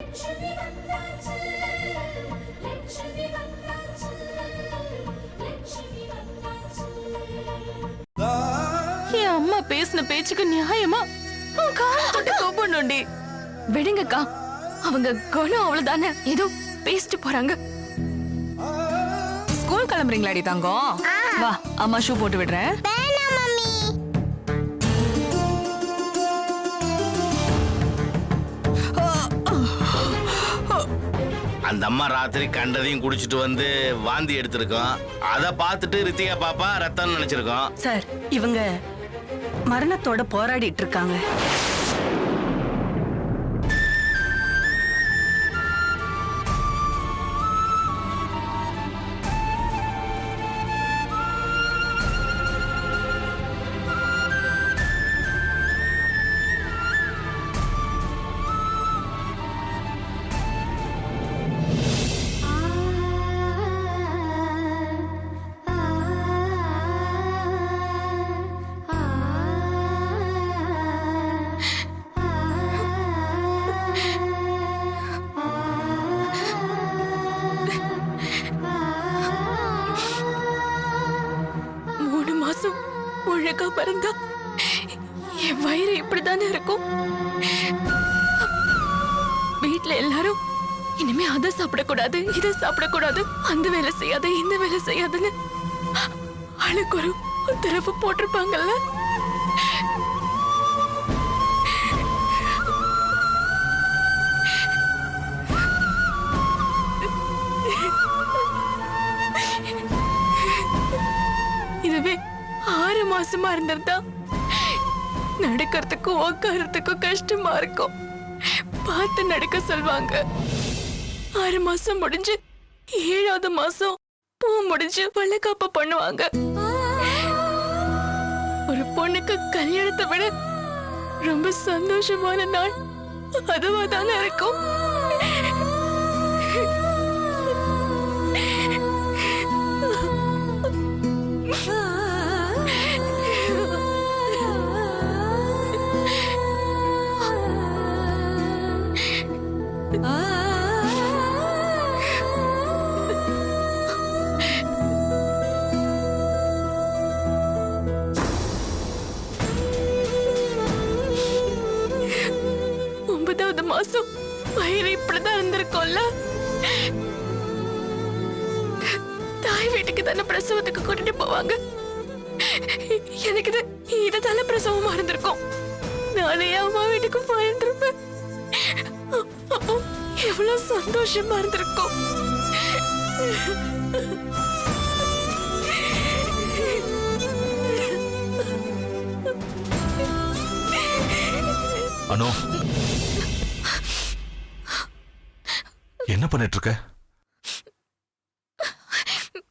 என் அம்மா பேசின பேச்சுக்கு நியாயமா காலத்தொட்டு கோபணுண்டி. விடுங்கக்கா, அவங்க குணம் அவ்வளவுதானே, ஏதோ பேசிட்டு போறாங்க. ஸ்கூல் கிளம்புறீங்களாடி தங்கம்? வா, அம்மா ஷூ போட்டு விடுறேன். அந்த அம்மா ராத்திரி கண்டதையும் குடிச்சிட்டு வந்து வாந்தி எடுத்திருக்கோம். அதை பார்த்துட்டு ரித்திகா பாப்பா ரத்தம் நினைச்சிருக்கோம். சார், இவங்க மரணத்தோட போராடிட்டு இருக்காங்க. ஒழுங்கா பிறந்தா என் வயிறு இப்படித்தானே இருக்கும். வீட்டுல எல்லாரும் இனிமே அதை சாப்பிடக்கூடாது, இதை சாப்பிடக்கூடாது, அந்த வேலை செய்யாத, இந்த வேலை செய்யாதுன்னு ஆளுக்கு ஒரு உத்தரவு போட்டிருப்பாங்கல்ல. இதுவே 6 மாசமா இருந்திருந்தா நடக்கிறதுக்கும் உட்காரத்துக்கும் கஷ்டமா இருக்கும். பார்த்து நடக்க சொல்வாங்க. 6 மாசம் முடிஞ்சு 7வது மாசம் பூ முடிஞ்சு வளைகாப்பு பண்ணுவாங்க. ஒரு பொண்ணுக்கு கல்யாணத்தை விட ரொம்ப சந்தோஷமான நாள் அதுவா தானே இருக்கும். மாசம் வயிறு இப்படிதான் இருந்திருக்கும்ல. தாய் வீட்டுக்கு தானே பிரசவத்துக்கு கூட்டிட்டு போவாங்க. எனக்கு இதுதானே பிரசவமா இருந்திருக்கும். நானே அம்மா வீட்டுக்கு போயிருந்திருப்பேன். அப்போ எவ்வளவு சந்தோஷமா இருந்திருக்கும். அனு, என்ன பண்ணிட்டு இருக்க?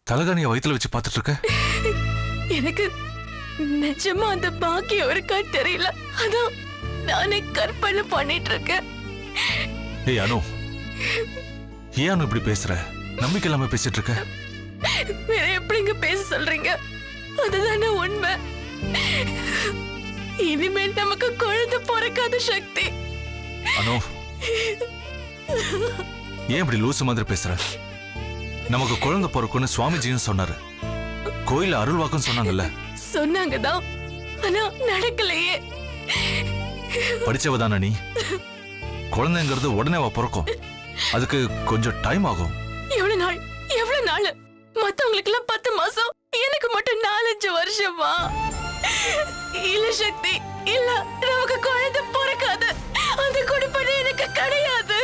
தலகாணிய வயித்துல வச்சு பார்த்துட்டு இருக்க? எனக்கு நிஜமா அந்த பாக்கியம் இருக்கா தெரியல. அதான் நானே கற்பனை பண்ணிட்டு இருக்கேன். ஏய் அனு, ஏன் அனு இப்படி பேசுற? நம்பிக்கை இல்லாம பேசிட்டு இருக்க. வேற எப்படிங்க பேச சொல்றீங்க? அதுதானே உண்மை. இனிமேல் நமக்கு குழந்தை பிறக்காத சக்தி. அனு, ஏன் இப்படி லூசு மாதிரி பேசுற? நமக்கு குழந்தை பிறக்குன்னு சுவாமிஜியும் சொன்னாரு. கோயில அருள்வாக்கும் சொன்னாங்கல்ல. சொன்னாங்கதான், ஆனா நடக்கலையே. படிச்சவதான நீ? குழந்தைங்கிறது உடனே பிறக்கும். அதுக்கு கொஞ்சம் டைம் ஆகும். எவ்வளவு நாள்? எவ்வளவு நாள்? மத்தவங்களுக்கு எல்லாம் 10 மாசம், எனக்கு மட்டும் 4-5 வருஷமா? இல்ல சக்தி, இல்ல, நமக்கு குழந்தை பிறக்காது. அந்த குடிப்படை எனக்கு கிடையாது.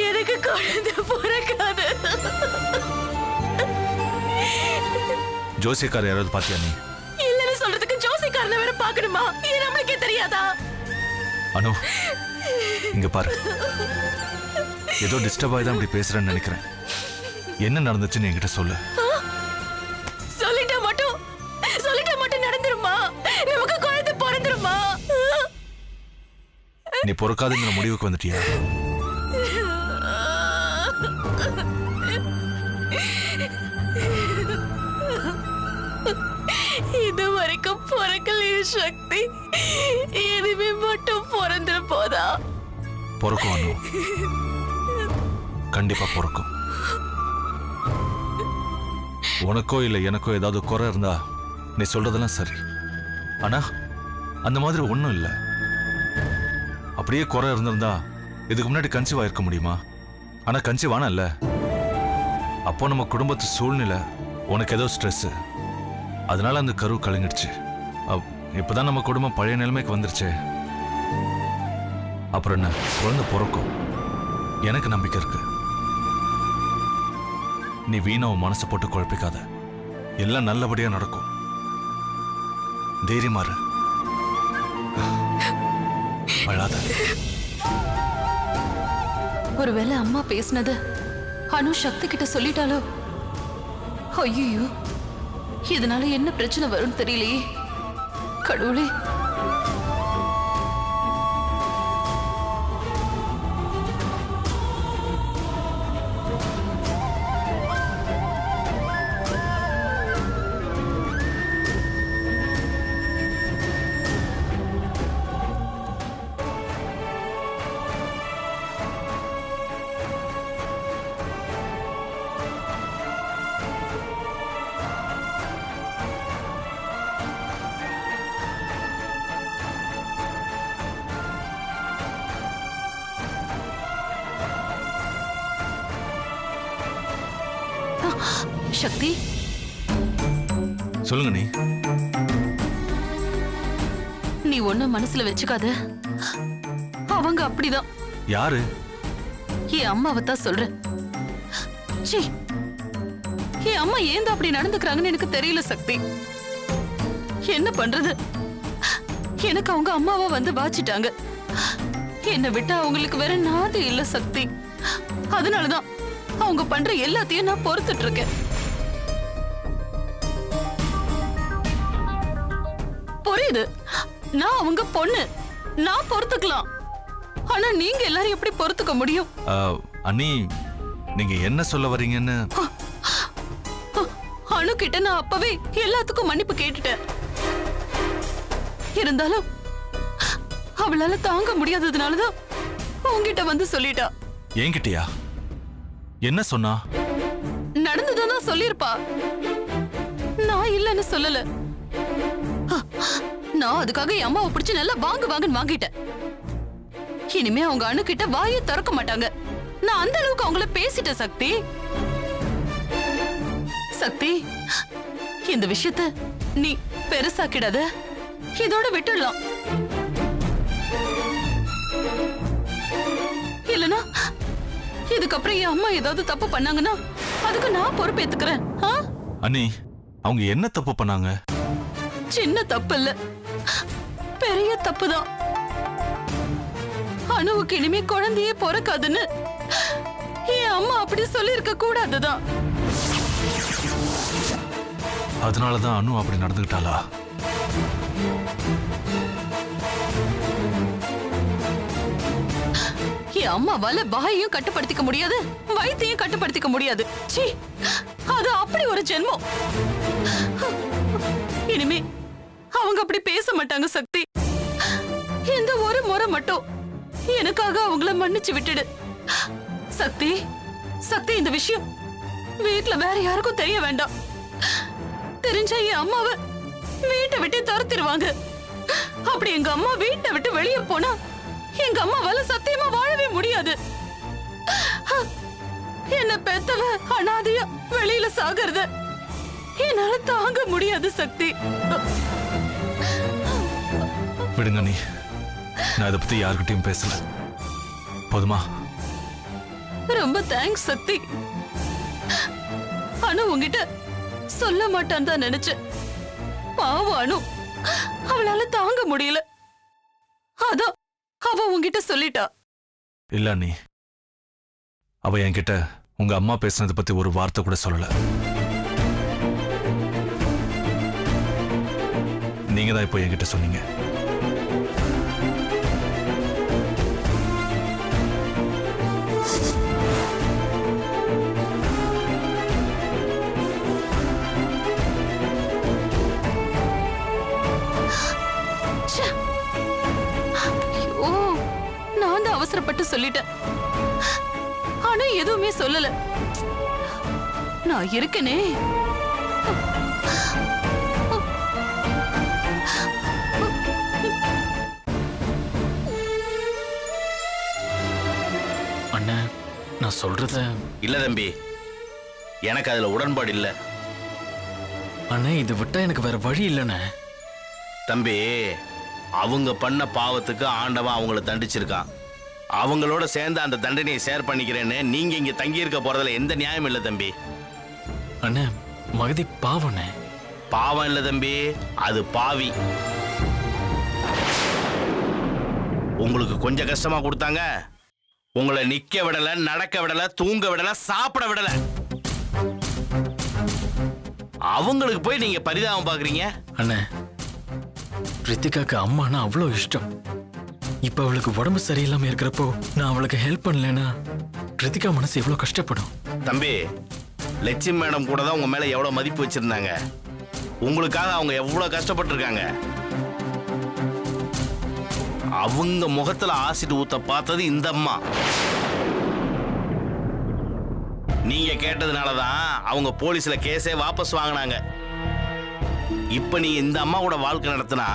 எனக்கு குழந்தை பிறக்காது. ஜோசியக்கார யாராவது பாத்தியா நீ? இல்லன்னு சொல்றதுக்கு ஜோசியக்காரனை வேற பாக்கணுமா? இது நம்மளுக்கே தெரியாதா? அனு, இங்க பாரு. ஏதோ டிஸ்டர்ப் ஆகி தான் இப்படி பேசுறேன்னு நினைக்கிறேன். என்ன நடந்துச்சுன்னு என்கிட்ட சொல்லு. சொல்லிட்டா மட்டும் நடந்துருமா? நமக்கு குழந்தை பிறந்துருமா? நீ பொறுக்காதுங்கிற முடிவுக்கு வந்துட்டியா? இது வரைக்கும் பிறக்கலையே சக்தி. இனிமே மட்டும் பிறந்துட போதா? பிறக்கும் அனு. கண்டிப்பா பிறக்கும். உனக்கோ இல்ல எனக்கோ ஏதாவது குறை இருந்தா நீ சொல்றதெல்லாம் சரி. ஆனா அந்த மாதிரி ஒண்ணும் இல்ல. அப்படியே குறை இருந்திருந்தா இதுக்கு முன்னாடி கன்சீவ் ஆயிருக்க முடியுமா? ஆனா கன்சீவ் ஆனா இல்ல. அப்போ நம்ம குடும்பத்து சூழ்நிலை, உனக்கு ஏதோ ஸ்ட்ரெஸ், அதனால அந்த கரு கலங்கிடுச்சு. இப்பதான் நம்ம குடும்பம் பழைய நிலைமைக்கு வந்துருச்சு. அப்புறம் என்ன, குழந்தை பிறக்கும். எனக்கு நம்பிக்கை இருக்கு. நீ வீணா உன் மனசை போட்டு குழப்பிக்காத. எல்லாம் நல்லபடியா நடக்கும். தைரியமா இரு. அழாத. ஒருவேளை அம்மா பேசினது அனு சக்தி கிட்ட சொல்லிட்டாலோ? ஐயோ, இதனால என்ன பிரச்சனை வரும்னு தெரியலையே. கடவுளே. சக்தி, சொல்லுங்க. நீ ஒன்னும் மனசுல வச்சுக்காத. அவங்க அப்படிதான். யாரு? என் அம்மாவை தான் சொல்றேன். சீ, என் அம்மா ஏன் அப்படி நடந்துக்கிறாங்கன்னு எனக்கு தெரியல சக்தி. என்ன பண்றது? எனக்கு அவங்க அம்மாவா வந்து வாச்சிட்டாங்க. என்னை விட்டா அவங்களுக்கு வேற நாதி இல்ல சக்தி. அதனாலதான் அவங்க பண்ற எல்லாத்தையும் நான் பொறுத்துட்டு இருக்கேன். புரியுது, நான் அவங்க பொண்ணு, நான் பொறுத்துக்கலாம். ஆனா நீங்க எல்லாரும் எப்படி பொறுத்துக்க முடியும்? அண்ணி, நீங்க என்ன சொல்ல வரீங்கன்னு. அனு கிட்ட நான் அப்பவே எல்லாத்துக்கும் மன்னிப்பு கேட்டுட்டேன். இருந்தாலும் அவளால தாங்க முடியாததுனாலதான் உங்ககிட்ட வந்து சொல்லிட்டா. என்கிட்டயா? என்ன சொன்னா? நடந்ததான் சொல்லிருப்பா. நான் இல்லன்னு சொல்லல. நான் அதுக்காக என் அம்மாவை பிடிச்சு நல்லா வாங்குன்னு வாங்கிட்டேன். இனிமே அவங்க அணு கிட்ட வாயை திறக்க மாட்டாங்க. நான் அந்த அளவுக்கு அவங்கள பேசிட்டேன் சக்தி. சக்தி, இந்த விஷயத்த நீ பெருசாக்கிடாத. இதோட விட்டுடலாம். இல்லனா இதுக்கப்புறம் என் அம்மா ஏதாவது தப்பு பண்ணாங்கன்னா அதுக்கு நான் பொறுப்பேத்துக்கிறேன். அண்ணி, அவங்க என்ன தப்பு பண்ணாங்க? சின்ன தப்பு இல்ல, பெரிய தப்புதான். அணுவுக்கு இனிமே குழந்தையே பிறக்காதுன்னு என் அம்மா அப்படி சொல்லி இருக்க கூடாதுதான். அதனாலதான் அனு அப்படி நடந்துகிட்டாளா? என் அம்மாவால வாயையும் கட்டுப்படுத்திக்க முடியாது, வயித்தையும் கட்டுப்படுத்திக்க முடியாது. சீ, அது அப்படி ஒரு ஜென்மம். இனிமே அவங்க அப்படி பேச மாட்டாங்க சக்தி. இந்த ஒரு முறை மட்டும் எனக்காக அவங்கள மன்னிச்சு விட்டுடு சக்தி. சக்தி, இந்த விஷயம் வீட்டுல வேற யாருக்கும் தெரிய வேண்டாம். தெரிஞ்சா என் அம்மாவை வீட்டை விட்டு துரத்திடுவாங்க. அப்படி எங்க அம்மா வீட்டை விட்டு வெளியே போனா எங்க அம்மாவால சத்தியமா வாழவே முடியாது. என்ன பெத்தவ அனாதையா வெளியில சாகிறத என்னால தாங்க முடியாது சக்தி. விடுங்க நீ, நான் இதை பத்தி யாருக்கிட்டையும் பேசல. போதுமா? ரொம்ப தேங்க்ஸ் சக்தி. அனு உங்ககிட்ட சொல்ல மாட்டான் தான் நினைச்சேன். பாவம் அனு, அவளால தாங்க முடியல. அதான் அவ உங்ககிட்ட சொல்லிட்டா. இல்ல நீ, அவ என்கிட்ட உங்க அம்மா பேசுனதை பத்தி ஒரு வார்த்தை கூட சொல்லல. நீங்க தான் இப்போ என்கிட்ட சொன்னீங்க. மட்டும் சொல்லிட்டேன். ஆனா எதுவுமே சொல்லல. நான் இருக்கனே. அண்ணா, நான் சொல்றத இல்ல தம்பி, எனக்கு அதுல உடன்பாடு இல்ல. அண்ணா, இது விட்டா எனக்கு வேற வழி இல்லைண்ணே. தம்பி, அவங்க பண்ண பாவத்துக்கு ஆண்டவன் அவங்கள தண்டிச்சிருக்கான். அவங்களோட சேர்ந்து அந்த தண்டனையை ஷேர் பண்ணிக்கிறேன்னு நீங்க இங்க தங்கி இருக்க போறதுல எந்த நியாயம் இல்ல தம்பி. அண்ணா, மகதி பாவண்ணே. பாவம் இல்ல தம்பி, அது பாவி. உங்களுக்கு கொஞ்சம் கஷ்டமா கொடுத்தாங்க, உங்களை நிக்க விடல, நடக்க விடல, தூங்க விடல, சாப்பிட விடல. அவங்களுக்கு போய் நீங்க பரிதாபம் பாக்குறீங்க. அண்ணே, ரித்திகாக்கு அம்மானா அவ்வளோ இஷ்டம். இப்ப அவளுக்கு உடம்பு சரியில்லாம இருக்கிறப்போ நான் அவளுக்கு ஹெல்ப் பண்ணலன்னா ரித்திகா மனசு எவ்வளவு கஷ்டப்படும். தம்பி, லட்சுமி மேடம் கூட தான் உங்க மேல எவ்வளவு மதிப்பு வச்சிருந்தாங்க. உங்களுக்காக அவங்க எவ்வளவு கஷ்டப்பட்டு இருக்காங்க. அவங்க முகத்துல ஆசிட் ஊத்த பார்த்தது இந்த அம்மா. நீங்க கேட்டதுனாலதான் அவங்க போலீஸ்ல கேஸே வாபஸ் வாங்கினாங்க. இப்ப நீ இந்த அம்மா கூட வாழ்க்கை நடத்தினா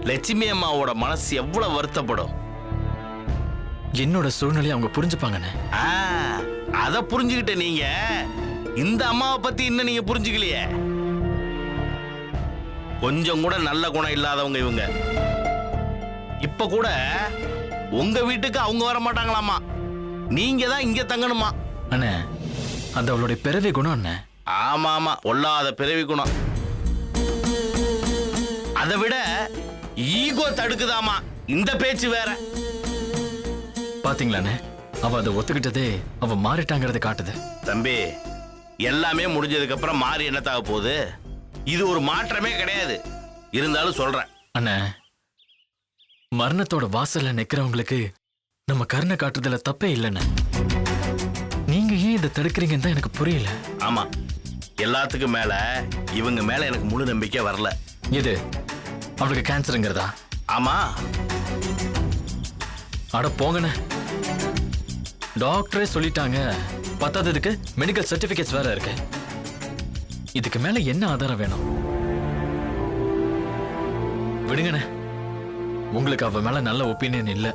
லட்சுமி அம்மாவோட மனசு எவ்வளவு வருத்தப்படும். என்னோட சூழ்நிலையை அவங்க புரிஞ்சுப்பாங்கண்ணே. அத புரிஞ்சுக்கிட்ட நீங்க இந்த அம்மாவை பத்தி இன்னும் நீங்க புரிஞ்சுக்கலையே. கொஞ்சம் கூட நல்ல குணம் இல்லாதவங்க இவங்க. இப்ப கூட உங்க வீட்டுக்கு அவங்க வர மாட்டாங்களாமா, நீங்க தான் இங்க தங்கணுமா. அண்ணே, அது அவளுடைய பிறவி குணம் அண்ணே. ஆமா ஆமா, ஒல்லாத பிறவி குணம். அதை விட ஈகோ தடுக்குதாமா இந்த பேச்சு வேற. பாத்தீங்களாண்ணே, அவ அதை ஒத்துக்கிட்டதே அவ மாறிட்டாங்கிறத காட்டுது. தம்பி, எல்லாமே முடிஞ்சதுக்கு அப்புறம் மாறி என்னத்தாக போகுது? இது ஒரு மாற்றமே கிடையாது. இருந்தாலும் சொல்றேன் அண்ணே, மரணத்தோட வாசல்ல நிக்கிறவங்களுக்கு நம்ம கருணை காட்டுறதுல தப்பே இல்லைண்ணே. நீங்க ஏன் இதை தடுக்கிறீங்கன்னு தான் எனக்கு புரியல. ஆமா, எல்லாத்துக்கும் மேல இவங்க மேல எனக்கு முழு நம்பிக்கை வரல. இது அவளுக்கு கேன்சருங்கிறதா? ஆமா. அட போங்கண்ணே, டாக்டரே சொல்லிட்டாங்க. பத்தாததுக்கு மெடிக்கல் சர்டிபிகேட்ஸ் வேற இருக்கு. இதுக்கு மேல என்ன ஆதாரம் வேணும்? விடுங்கண்ணே, உங்களுக்கு அவ மேல நல்ல ஒப்பீனியன் இல்ல.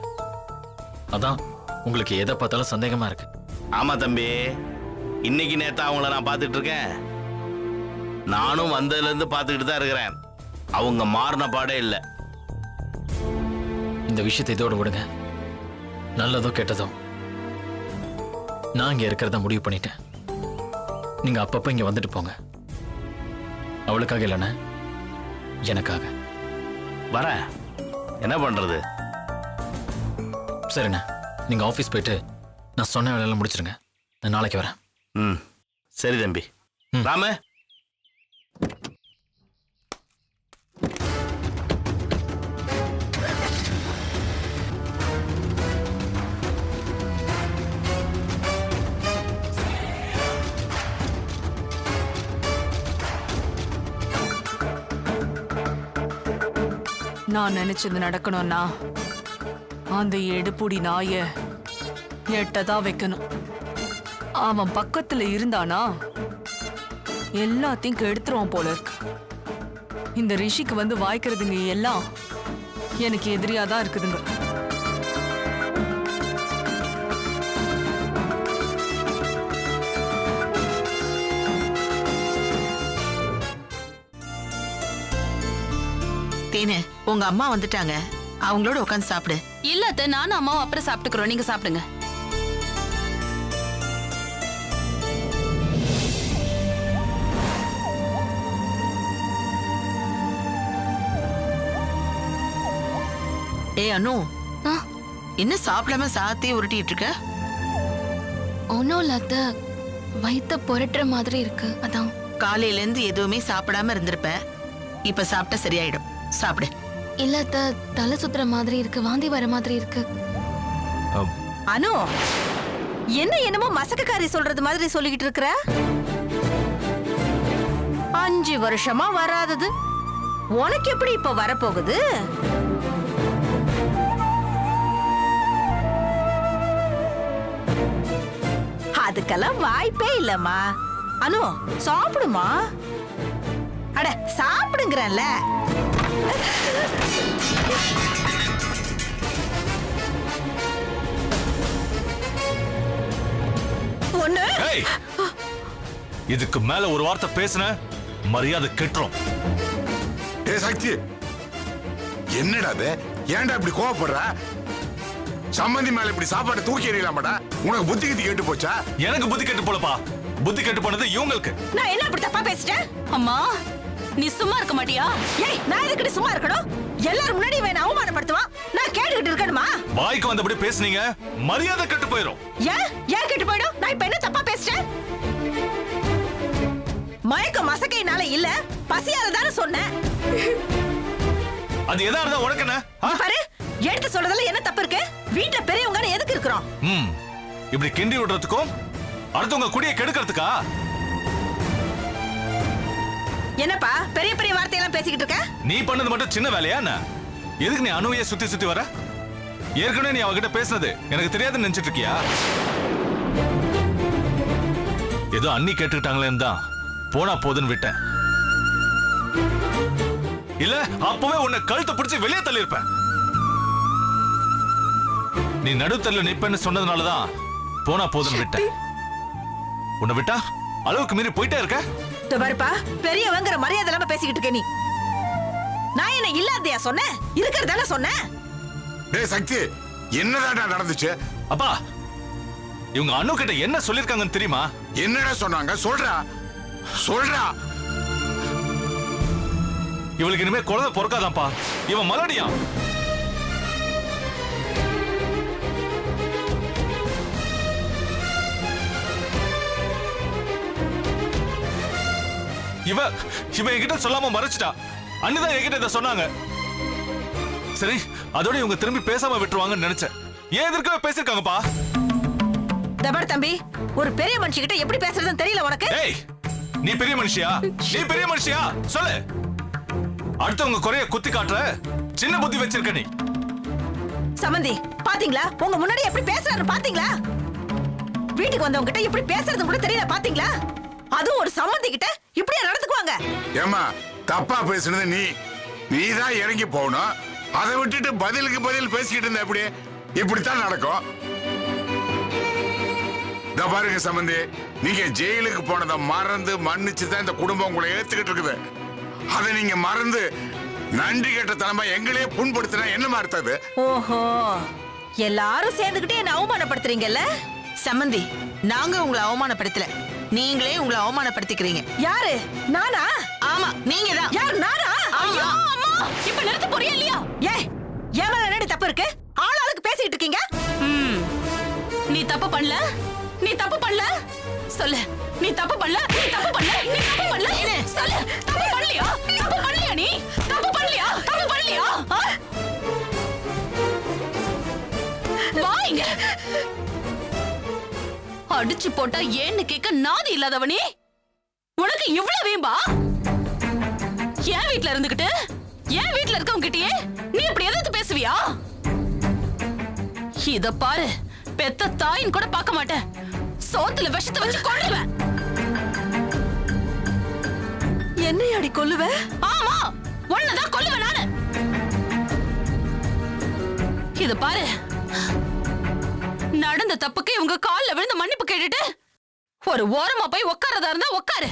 அதான் உங்களுக்கு எதை பார்த்தாலும் சந்தேகமா இருக்கு. ஆமா தம்பி, இன்னைக்கு நேத்தா அவங்கள நான் பார்த்துட்டு இருக்கேன். நானும் வந்ததுல இருந்து பார்த்துக்கிட்டு தான் இருக்கிறேன். அவங்க மாறின பாடே இல்லை. இந்த விஷயத்தை இதோட விடுங்க. நல்லதோ கெட்டதோ நான் இங்க இருக்கிறதா முடிவு பண்ணிட்டேன். நீங்க அப்பப்ப இங்க வந்துட்டு போங்க. அவளுக்காக இல்லைண்ணே, எனக்காக. வர என்ன பண்றது? சரிண்ணே, நீங்க ஆபீஸ் போயிட்டு நான் சொன்ன வேலையெல்லாம் முடிச்சிருங்க. நான் நாளைக்கு வரேன். ம், சரி தம்பி. ராம, நான் நினைச்சது நடக்கணும்னா அந்த எடுப்புடி நாய எட்டதான் வைக்கணும். அவன் பக்கத்துல இருந்தானா எல்லாத்தையும் கெடுத்துருவான் போல இருக்கு. இந்த ரிஷிக்கு வந்து வாய்க்கிறதுங்க எல்லாம் எனக்கு எதிரியாதான் இருக்குதுங்க. தேனு, உங்க அம்மா வந்துட்டாங்க, அவங்களோட உட்காந்து சாப்பிடு. இல்ல அத்தை, நானும் அம்மாவும் அப்புறம் சாப்பிட்டுக்கிறோம். நீங்க சாப்பிடுங்க. ஏய் அனு, என்ன சாப்பிடாம சாத்தையே உருட்டிட்டு இருக்க? ஒன்னும் இல்லாத வயித்த புரட்டுற மாதிரி இருக்கு, அதான். காலையில இருந்து எதுவுமே சாப்பிடாம இருந்திருப்ப, இப்ப சாப்பிட்டா சரியாயிடும். சாப்பிடு. இல்லாத தலை சுத்துற மாதிரி இருக்கு, வாந்தி வர மாதிரி இருக்கு. அனு, என்ன என்னமோ மசக்கக்காரி சொல்றது மாதிரி சொல்லிக்கிட்டு இருக்கிற? 5 வருஷமா வராதது உனக்கு எப்படி இப்ப வரப்போகுது? அதுக்கெல்லாம் வாய்ப்பே இல்லம்மா. அனு சாப்பிடுமா. அட சாப்பிடுங்கறல்ல. ஒண்ணு ஏய், இதுக்கு மேல ஒரு வார்த்தை பேசுன மரியாதை கெட்டுரும். ஏ சக்தி, என்னடா அது? ஏன்டா இப்படி கோவப்படுற? சம்பந்தி மேல இப்படி சாப்பாடு தூக்கி எறியலாமாடா? உனக்கு புத்தி கித்தி கேட்டு போச்சா? எனக்கு புத்தி கெட்டு போலப்பா. புத்தி கெட்டு போனது இவங்களுக்கு. நான் என்ன அப்படி தப்பா பேசிட்டேன்? அம்மா நீ சும்மா இருக்க மாட்டியா? ஏய், நான் எதுக்கு சும்மா இருக்கணும்? எல்லாரும் முன்னாடி இவன் அவமானப்படுத்துவான். நான் கேட்டுக்கிட்டு இருக்கணுமா? வாய்க்கு வந்தபடி பேசுனீங்க மரியாதை கெட்டு போயிடும். ஏன் ஏன் கெட்டு போயிடும்? நான் இப்ப என்ன தப்பா பேசிட்டேன்? மயக்க மசக்கையினால இல்ல, பசியால தானே சொன்னேன். அது எதா இருந்தா உனக்கு என்ன? பாரு, எடுத்து சொல்றதுல என்ன தப்பு இருக்கு? வீட்டுல பெரியவங்க எதுக்கு இருக்கிறோம்? இப்படி கிண்டி விடுறதுக்கும் அடுத்தவங்க குடியை கெடுக்கிறதுக்கா? என்னப்பா பெரிய பெரிய வார்த்தையெல்லாம் பேசிக்கிட்டு இருக்க? நீ பண்ணது மட்டும் சின்ன வேலையா என்ன? எதுக்கு நீ அனுவைய சுத்தி சுத்தி வர? ஏற்கனவே நீ அவகிட்ட பேசினது எனக்கு தெரியாதுன்னு நினைச்சிட்டு இருக்கியா? ஏதோ அண்ணி கேட்டுக்கிட்டாங்களேன்னு தான் போனா போதுன்னு விட்டேன். இல்ல அப்பவே உன்னை கழுத்தை பிடிச்சு வெளியே தள்ளி இருப்பேன். நீ நடுத்தல்ல நிப்பேன்னு சொன்னதுனாலதான் போனா போதுன்னு விட்டேன். உன்னை விட்டா அளவுக்கு மீறி போயிட்டே இருக்க. பாருப்பா, பெரியவங்கிற மரியாதை இல்லாம பேசிக்கிட்டு இருக்க நீ. நான் என்ன இல்லாதையா சொன்னேன்? இருக்கிறதானே சொன்னேன். டேய் சக்தி, என்னடா நடந்துச்சு? அப்பா, இவங்க அண்ணு கிட்ட என்ன சொல்லிருக்காங்கன்னு தெரியுமா? என்னடா சொன்னாங்க? சொல்றா சொல்றா. இவளுக்கு இனிமே குழந்தை பொறுக்காதான்ப்பா. இவன் மலடியா. இவ என்கிட்ட சொல்லாம மறைச்சிட்டா. அண்ணிதான் என்கிட்ட இதை சொன்னாங்க. சரி, அதோட இவங்க திரும்பி பேசாம விட்டுருவாங்கன்னு நினைச்சேன். ஏன் எதிர்க்கவே பேசிருக்காங்கப்பா. தபார் தம்பி, ஒரு பெரிய மனுஷி கிட்ட எப்படி பேசுறதுன்னு தெரியல உனக்கு? ஏய், நீ பெரிய மனுஷியா? நீ பெரிய மனுஷியா? சொல்லு. அடுத்தவங்க குறைய குத்தி காட்டுற சின்ன புத்தி வச்சிருக்க நீ. சமந்தி, பாத்தீங்களா? உங்க முன்னாடி எப்படி பேசுறாரு பாத்தீங்களா? வீட்டுக்கு வந்தவங்க கிட்ட எப்படி பேசுறது கூட தெரியல பாத்தீங்களா? அதுவும் ஒரு சம்மந்தி கிட்ட இப்படியே நடந்துக்குவாங்க? ஏமா, தப்பா பேசுனது நீதான் இறங்கி போகணும். அதை விட்டுட்டு பதிலுக்கு பதில் பேசிக்கிட்டு இருந்தா எப்படி? இப்படித்தான் நடக்கும். இத பாருங்க சம்பந்தி, நீங்க ஜெயிலுக்கு போனதை மறந்து மன்னிச்சு தான் இந்த குடும்பம் உங்களை ஏத்துக்கிட்டு இருக்குது. அதை நீங்க மறந்து நன்றி கெட்ட தலைமை எங்களையே புண்படுத்தினா என்ன மாறுத்தது? ஓஹோ, எல்லாரும் சேர்ந்துகிட்டே என்ன அவமானப்படுத்துறீங்கல்ல? சம்பந்தி, நாங்க உங்களை அவமானப்படுத்தல, நீங்களே உங்களை அவமானப்படுத்திக்கிறீங்க. யாரு? நானா? ஆமா, நீங்க தான். யார்? நானா? ஐயோ அம்மா, இப்ப நிறுத்த போறியா இல்லையா? ஏய், என் மேல என்னடி தப்பு இருக்கு? ஆளாளுக்கு பேசிட்டு இருக்கீங்க. நீ தப்பு பண்ணல, நீ தப்பு பண்ணல. சொல்லு, நீ தப்பு பண்ணல, நீ தப்பு பண்ணல, நீ தப்பு பண்ணல. சொல்லு, தப்பு பண்ணலையா? தப்பு பண்ணலையா? நீ தப்பு பண்ணலையா? தப்பு பண்ணலையா? வாங்க. அடிச்சு போட்டா ஏன்னு கேட்க நாதி இல்லாதவனே. உனக்கு இவ்வளவு வேம்பா? என் வீட்ல இருந்துகிட்டு என் வீட்ல இருக்கவங்க கிட்டயே நீ இப்படி எதிர்த்து பேசுவியா? இத பாரு, பெத்த தாயின் கூட பார்க்க மாட்டேன். சோத்துல விஷத்தை வச்சு கொல்லுவேன். என்னையாடி கொல்லுவ? ஆமா, உன்னதான் கொல்லுவேன் நானு. இத பாரு, நடந்த தப்புக்கு இவங்க கால்ல விழுந்து மன்னிப்பு கேட்டுட்டு ஒரு ஓரமா போய் உட்காரதா இருந்தா உட்காரு,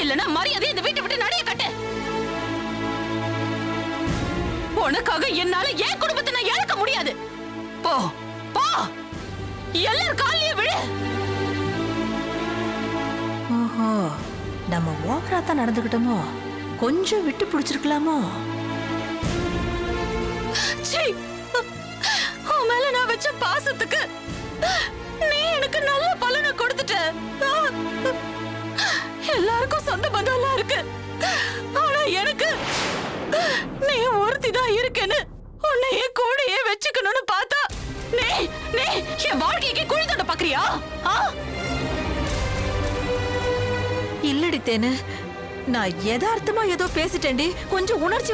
இல்லனா மரியாதை இந்த வீட்டை விட்டு நடைய கட்டு. உனக்காக என்னால என் குடும்பத்தை நான் இழக்க முடியாது. போ போ, எல்லாரும் காலையே விழு. ஓஹோ, நம்ம ஓவரா தான் நடந்துக்கிட்டோமோ? கொஞ்சம் விட்டு பிடிச்சிருக்கலாமோ? உன் மேல நான் வச்ச பாசத்துக்கு நீ எனக்கு நல்ல பலனை கொடுத்துட்ட. எல்லாருக்கும் சொந்த பந்தம் எல்லாம் இருக்கு, ஆனா எனக்கு நீ ஒருத்திதான் இருக்கேன்னு உன்னையே கூடையே வச்சுக்கணும்னு பார்த்தா நீ நீ என் வாழ்க்கைக்கு குழி தோண்ட பாக்குறியா? இல்லடி தேனு, நான் யதார்த்தமா ஏதோ பேசிட்டேன்டி. கொஞ்சம் உணர்ச்சி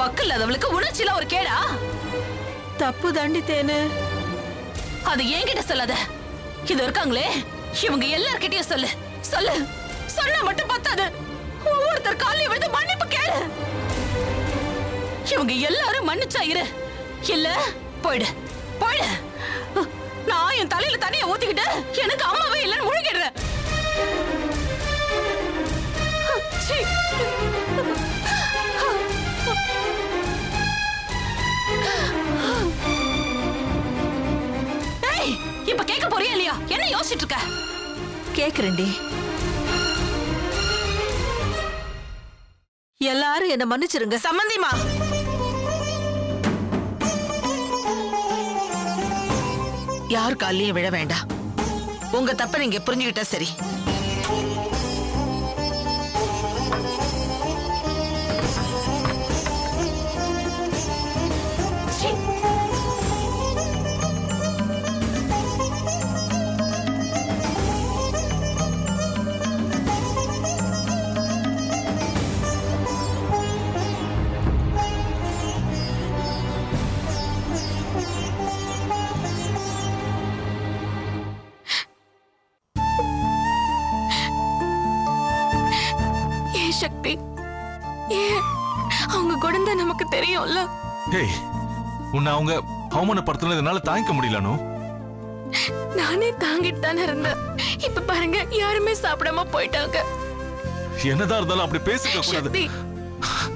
வக்கு இல்லாதவளுக்கு உணர்ச்சியில ஒரு கேடா? தப்பு தாண்டி தேனு. அது என்கிட்ட சொல்லாத. இது இருக்காங்களே இவங்க எல்லார்கிட்டயும் சொல்லு. சொல்லு. சொன்னா மட்டும் பத்தாது. ஒவ்வொருத்தர் காலையும் விழுந்து மன்னிப்பு கேளு. இவங்க எல்லாரும் மன்னிச்சா இரு, இல்ல போயிடு போயிடு. நான் என் தலையில தண்ணியை ஊத்திக்கிட்டு எனக்கு அம்மாவே இல்லைன்னு முழுகிடுறேன். சீ. ஏய், இப்ப கேட்க போறியா இல்லையா? என்ன யோசிச்சுட்டு இருக்க? கேக்குறேன்டி. எல்லாரும் என்ன மன்னிச்சிருங்க. சம்மந்திமா, யார் காலையும் விழ வேண்டாம். உங்க தப்ப நீங்க புரிஞ்சுக்கிட்டா சரி. சக்தி, ஏன் அவங்க குழந்தை நமக்கு தெரியும்ல. ஏய், உன்னை அவங்க அவமானப்படுத்தினதுனால தாங்கிக்க முடியலனோ? நானே தாங்கிட்டு தானே இருந்தேன். இப்ப பாருங்க, யாருமே சாப்பிடாம போயிட்டாங்க. என்னதான் இருந்தாலும் அப்படி பேசிக்க கூடாது. சக்தி,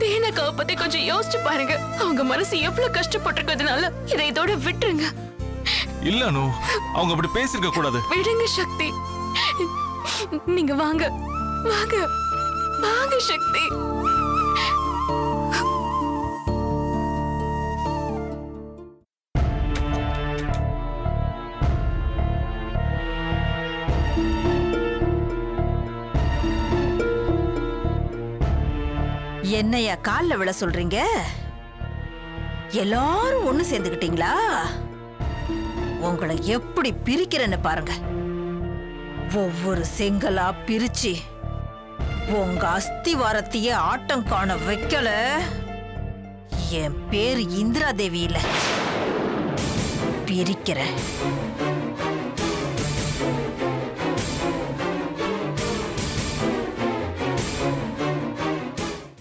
தேனக்காவை பத்தி கொஞ்சம் யோசிச்சு பாருங்க. அவங்க மனசு எவ்வளவு கஷ்டப்பட்டிருக்கிறதுனால இதை இதோட விட்டுருங்க. இல்லனோ, அவங்க அப்படி பேசிருக்க கூடாது. விடுங்க சக்தி. நீங்க வாங்க வாங்க வாங்க சக்தி. என்னையா கால்ல விழ சொல்றீங்க? எல்லாரும் ஒண்ணு சேர்ந்துக்கிட்டீங்களா? உங்களை எப்படி பிரிக்கிறேன்னு பாருங்க. ஒவ்வொரு செங்கலா பிரிச்சு உங்க அஸ்திவாரத்தையே ஆட்டம் காண வைக்கல. என் பேர் இந்திரா தேவி இல்ல, பிரிக்கிறேன்.